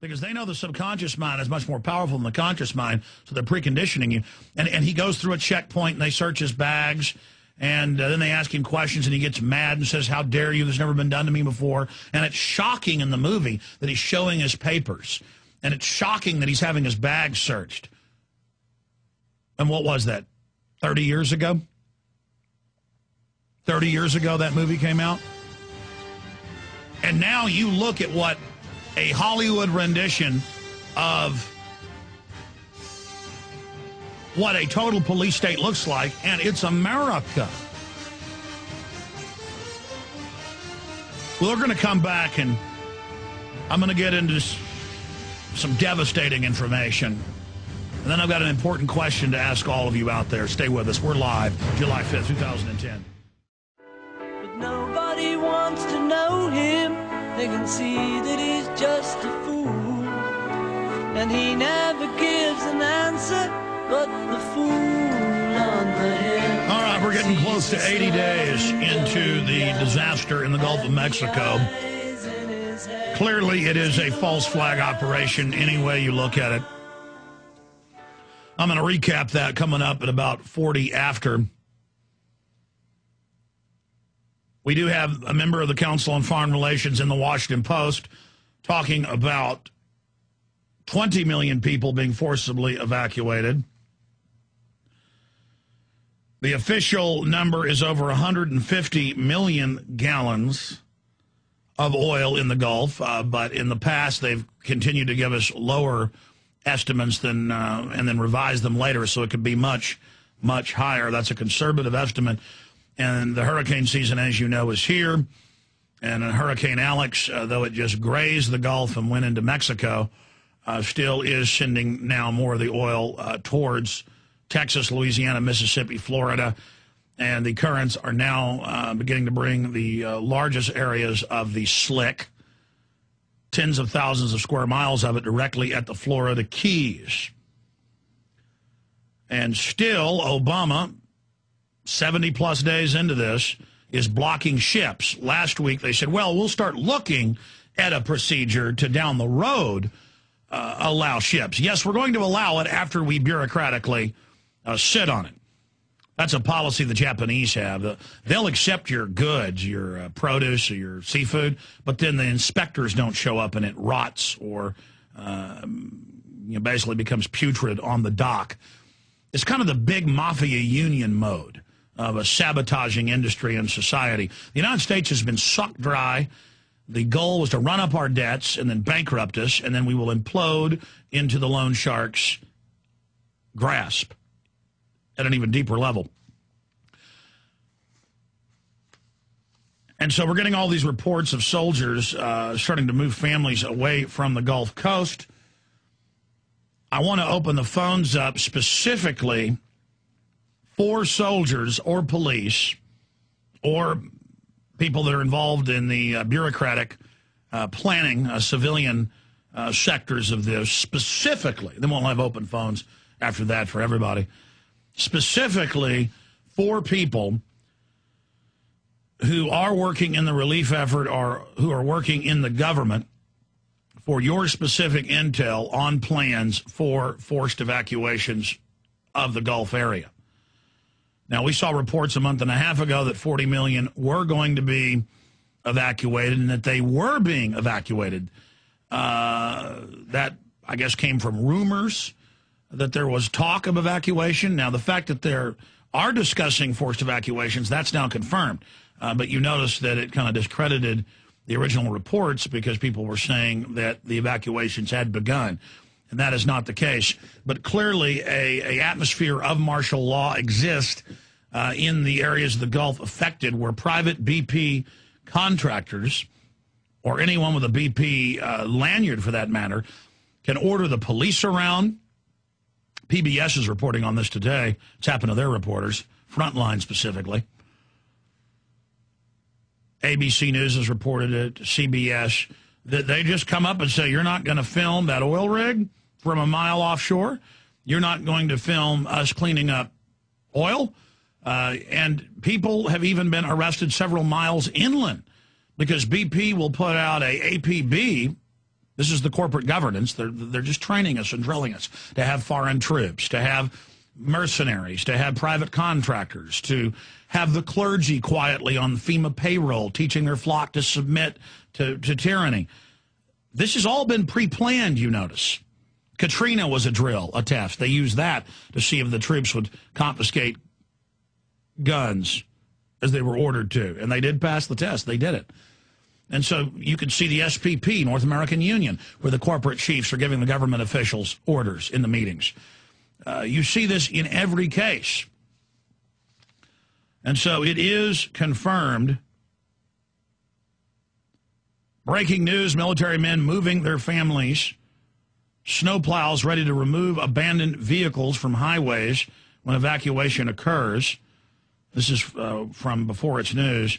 because they know the subconscious mind is much more powerful than the conscious mind, so they're preconditioning you. And he goes through a checkpoint, and they search his bags, and then they ask him questions, and he gets mad and says, "How dare you? This has never been done to me before." And it's shocking in the movie that he's showing his papers, and it's shocking that he's having his bag searched. And what was that, 30 years ago? 30 years ago that movie came out? And now you look at what a Hollywood rendition of what a total police state looks like, and it's America. Well, we're going to come back, and I'm going to get into some devastating information. And then I've got an important question to ask all of you out there. Stay with us. We're live, July 5th, 2010. But nobody wants to know him. They can see that he's just a fool, and he never gives an answer but the fool on the hill. All right, we're getting close to 80 days into the disaster in the Gulf of Mexico. Clearly, it is a false flag operation any way you look at it. I'm going to recap that coming up at about 40 after. We do have a member of the Council on Foreign Relations in the Washington Post talking about 20 million people being forcibly evacuated. The official number is over 150 million gallons of oil in the Gulf, but in the past they've continued to give us lower estimates than and then revise them later, so it could be much, much higher. That's a conservative estimate. And the hurricane season, as you know, is here. And Hurricane Alex, though it just grazed the Gulf and went into Mexico, still is sending now more of the oil towards Texas, Louisiana, Mississippi, Florida. And the currents are now beginning to bring the largest areas of the slick, tens of thousands of square miles of it, directly at the Florida Keys. And still, Obama, 70-plus days into this, is blocking ships. Last week they said, well, we'll start looking at a procedure to down the road allow ships. Yes, we're going to allow it after we bureaucratically sit on it. That's a policy the Japanese have. They'll accept your goods, your produce or your seafood, but then the inspectors don't show up and it rots or basically becomes putrid on the dock. It's kind of the big mafia union mode of a sabotaging industry and society. The United States has been sucked dry. The goal was to run up our debts and then bankrupt us, and then we will implode into the loan sharks' grasp at an even deeper level. And so we're getting all these reports of soldiers starting to move families away from the Gulf Coast. I want to open the phones up specifically for soldiers or police or people that are involved in the bureaucratic planning, civilian sectors of this specifically. Then we'll have open phones after that for everybody. Specifically for people who are working in the relief effort or who are working in the government for your specific intel on plans for forced evacuations of the Gulf area. Now, we saw reports a month and a half ago that 40 million were going to be evacuated and that they were being evacuated. That, I guess, came from rumors that there was talk of evacuation. Now, the fact that they are discussing forced evacuations, that's now confirmed. But you notice that it kind of discredited the original reports because people were saying that the evacuations had begun. And that is not the case. But clearly a atmosphere of martial law exists in the areas of the Gulf affected where private BP contractors or anyone with a BP lanyard for that matter can order the police around. PBS is reporting on this today. It's happened to their reporters, Frontline specifically. ABC News has reported it, CBS, that they just come up and say, you're not going to film that oil rig from a mile offshore. You're not going to film us cleaning up oil. And people have even been arrested several miles inland because BP will put out a APB This is the corporate governance. They're just training us and drilling us to have foreign troops, to have mercenaries, to have private contractors, to have the clergy quietly on FEMA payroll, teaching their flock to submit to tyranny. This has all been pre-planned, you notice. Katrina was a drill, a test. They used that to see if the troops would confiscate guns as they were ordered to. And they did pass the test. They did it. And so you could see the SPP, North American Union, where the corporate chiefs are giving the government officials orders in the meetings. You see this in every case. And so it is confirmed. Breaking news, military men moving their families. Snowplows ready to remove abandoned vehicles from highways when evacuation occurs. This is from Before It's News.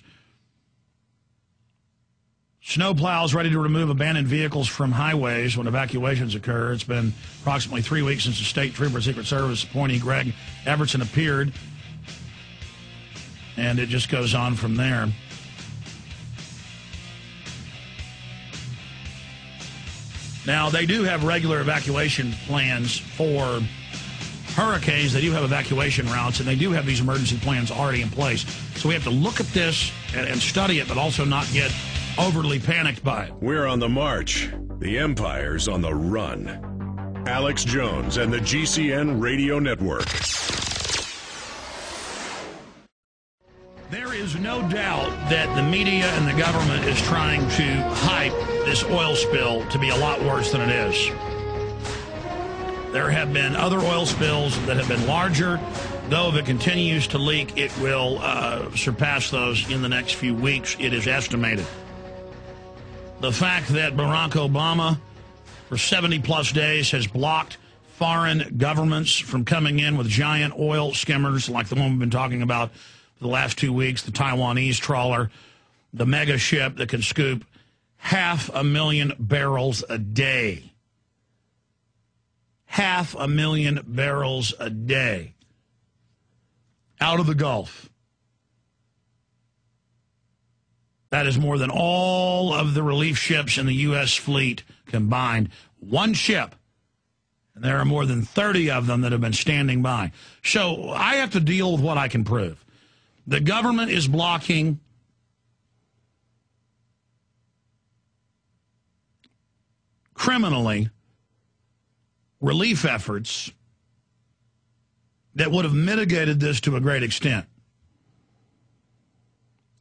Snowplows ready to remove abandoned vehicles from highways when evacuations occur. It's been approximately 3 weeks since the State Trooper Secret Service appointee Greg Evertson appeared. And it just goes on from there. Now, they do have regular evacuation plans for hurricanes. They do have evacuation routes, and they do have these emergency plans already in place. So we have to look at this and study it, but also not get overly panicked by it. We're on the march. The empire's on the run. Alex Jones and the GCN Radio Network. There is no doubt that the media and the government is trying to hype this oil spill to be a lot worse than it is. There have been other oil spills that have been larger. Though if it continues to leak, it will surpass those in the next few weeks, it is estimated. The fact that Barack Obama, for 70-plus days, has blocked foreign governments from coming in with giant oil skimmers like the one we've been talking about for the last 2 weeks, the Taiwanese trawler, the mega ship that can scoop 500,000 barrels a day. 500,000 barrels a day out of the Gulf. That is more than all of the relief ships in the U.S. fleet combined. One ship. And there are more than 30 of them that have been standing by. So I have to deal with what I can prove. The government is blocking criminally relief efforts that would have mitigated this to a great extent.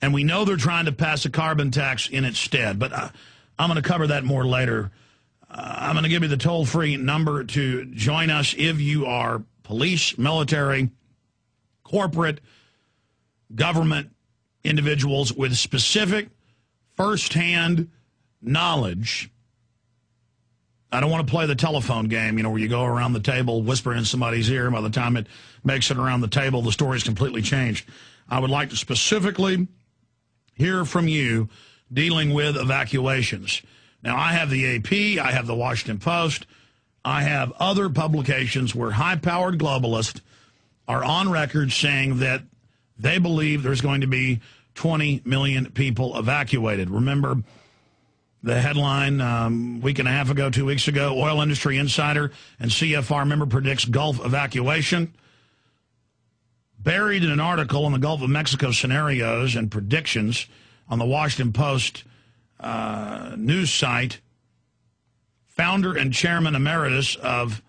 And we know they're trying to pass a carbon tax in its stead, but I'm going to cover that more later. I'm going to give you the toll-free number to join us if you are police, military, corporate, government individuals with specific first-hand knowledge. I don't want to play the telephone game, where you go around the table, whisper in somebody's ear. By the time it makes it around the table, the story's completely changed. I would like to specifically hear from you dealing with evacuations. Now, I have the AP, I have the Washington Post, I have other publications where high-powered globalists are on record saying that they believe there's going to be 20 million people evacuated. Remember the headline week and a half ago, 2 weeks ago, Oil Industry Insider and CFR member predicts Gulf evacuation. Buried in an article on the Gulf of Mexico scenarios and predictions on the Washington Post news site, founder and chairman emeritus of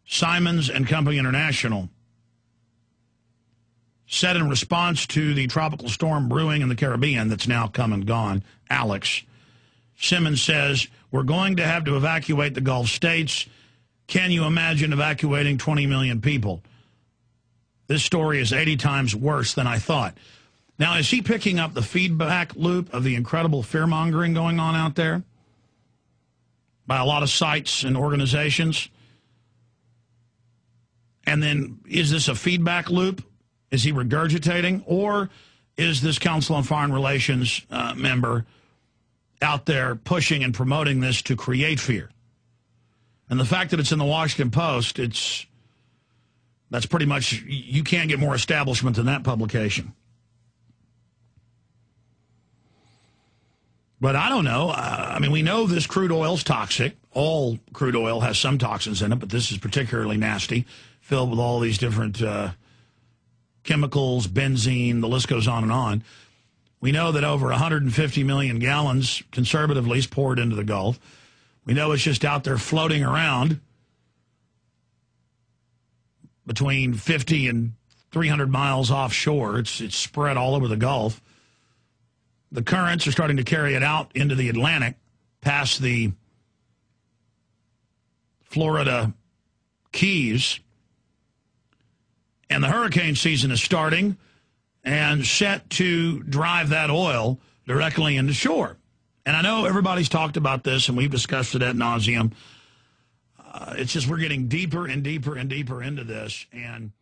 Simons and Company International said in response to the tropical storm brewing in the Caribbean that's now come and gone, Alex, Simmons says, we're going to have to evacuate the Gulf states. Can you imagine evacuating 20 million people? This story is 80 times worse than I thought. Now, is he picking up the feedback loop of the incredible fear-mongering going on out there by a lot of sites and organizations? And then is this a feedback loop? Is he regurgitating? Or is this Council on Foreign Relations member out there pushing and promoting this to create fear? And the fact that it's in the Washington Post, that's pretty much, you can't get more establishment than that publication. But I don't know. I mean, we know this crude oil's toxic. All crude oil has some toxins in it, but this is particularly nasty, filled with all these different chemicals, benzene, the list goes on and on. We know that over 150 million gallons, conservatively, is poured into the Gulf. We know it's just out there floating around between 50 and 300 miles offshore. It's spread all over the Gulf. The currents are starting to carry it out into the Atlantic, past the Florida Keys. And the hurricane season is starting and set to drive that oil directly into shore. And I know everybody's talked about this, and we've discussed it ad nauseum. It's just we're getting deeper and deeper and deeper into this. And